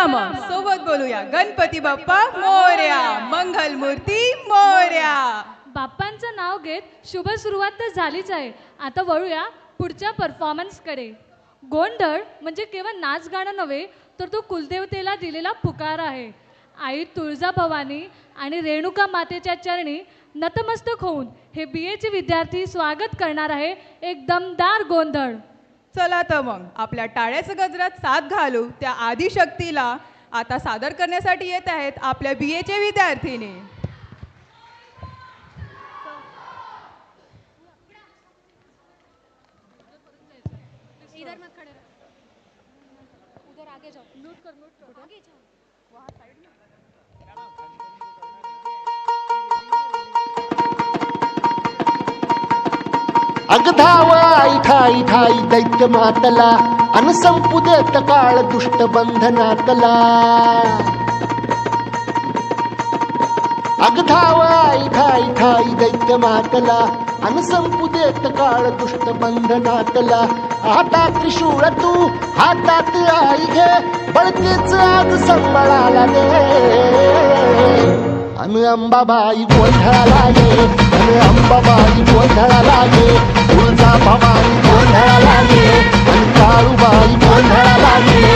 चला मग सोबत बोलूया गणपती बाप्पा मोरया, मंगल मूर्ती मोरया. बाप्पांचं नाव घेत शुभ सुरुवात तर झालीच आहे. आता वळूया पुढच्या परफॉर्मन्सकडे. गोंधळ म्हणजे केवळ नाच गाणं नव्हे, तर तो कुलदेवतेला दिलेला पुकार आहे. आई तुळजाभवानी आणि रेणुका मातेच्या चरणी नतमस्तक होऊन हे BAचे विद्यार्थी स्वागत करणार आहे एक दमदार गोंधळ. चला तर मग आपल्या टाळ्याचं गजरात साथ घालू त्या आदिशक्तीला. आता सादर करण्यासाठी येत आहेत आपल्या BAचे विद्यार्थिनी. इधर मत खड़े रहो, उधर आगे जाओ, म्यूट कर आगे जाओ, वहाँ साइड में. अगधाव ठाई ठाई दैत्य मातला अन संपू देत काळ दुष्ट बंधनातला. अगधाव ठाई ठाई दैत्य मातला अन संपू देत काळ दुष्ट बंधनातला. हातात त्रिशूळ तू हातात आई घे बळतेच आज संबळाला दे. अन अंबाबाई गोंधळाला ये, अन अंबाबाई गोंधळाला ये, तुळजाभवानी गोंधळाला ये, अन काळूबाई गोंधळाला ये.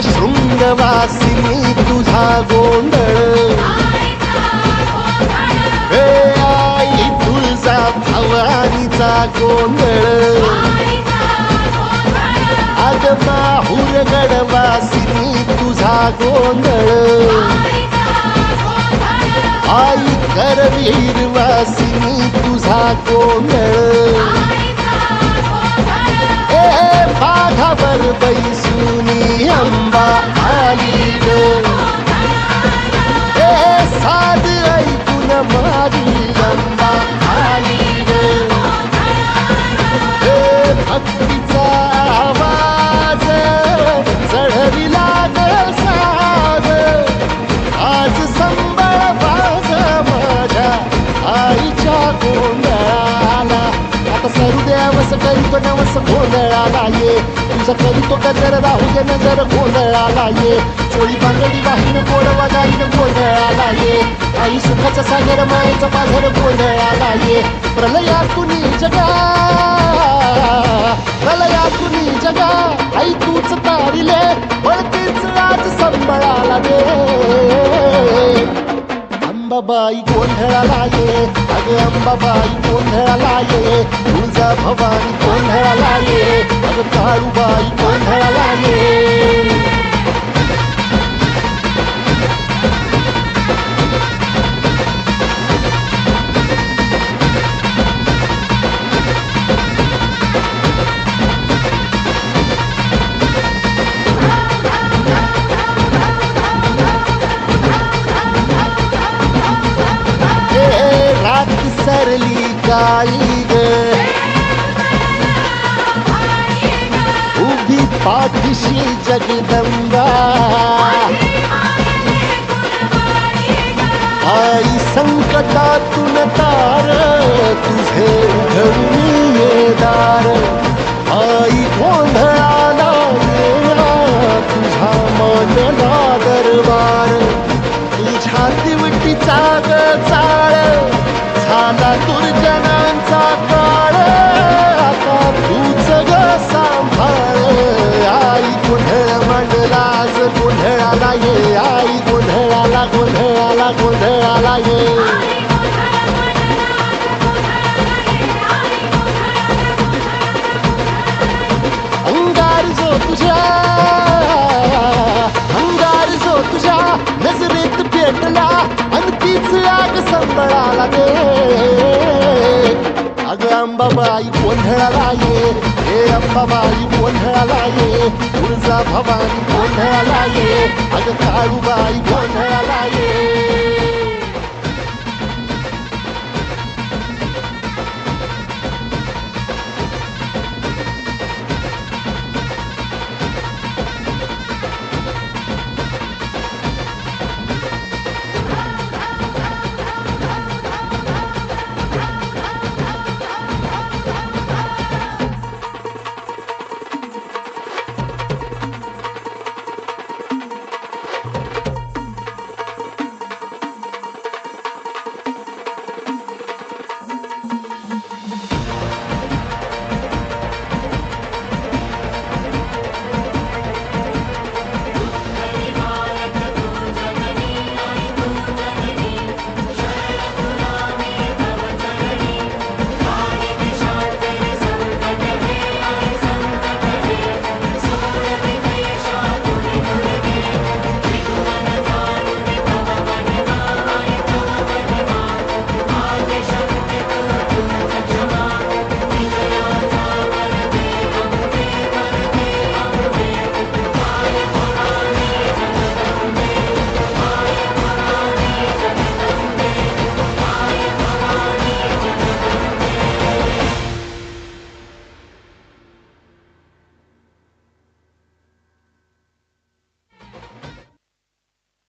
शृंगवासिनी तुझा गोंधळ, हे आई तुळजा भवानीचा गोंधळ. अग माहूर गडवासिनी तुझा गोंधळ, आई करवीर वासिनी तुझा गोंधळ. बाघावर बैसुनी अंबा आली ग, साध ऐकून माझी अंबा आली ग. भक्तीचा आवाज चढविला ग साग, आज संबळ बाज माझ्या आईच्या गोंधळाला. आता सरू देवस करीतो नवस गोंधळाला ये, तुझा करीतो कदर राहू दे नजर गोंधळाला ये. चोळी बांगडी वाहीन गोडवा गाईन गोंधळाला ये, आई सुखाचा सागर मायेचा पाझर गोंधळाला ये. प्रलयातुनी जगा प्रलयातुनी जगा आई तूच तारिले वळतीच आज संबळाला दे. अंबाबाई गोंधळाला ये, अगे अंबाबाई गोंधळाला ये, तुळजाभवानी गोंधळाला ये, अग काळूबाई गोंधळाला ये. सरली काळी ग, उभी पाठीशी जगदंबा. आई संकटातून तार तुझे उघडून ये दार. आई गोंधळाला ये तुझा मनला दरबार. तुझ्या दिवटीचा ग चाळ झाला दुर्जनांचा काळ, आता तूच ग सांभाळ. आई गोंधळ मांडला आज गोंधळाला ये, आई गोंधळाला गोंधळाला गोंधळाला ये. अंगार जो तुझ्या अंगार जो तुझ्या नजरेत पेटला आणि तीच आग संबळाला दे. अग अंबाबाई गोंधळाला ये, हे अंबाबाई गोंधळाला ये, तुळजाभवानी गोंधळाला ये, अग काळूबाई गोंधळाला ये.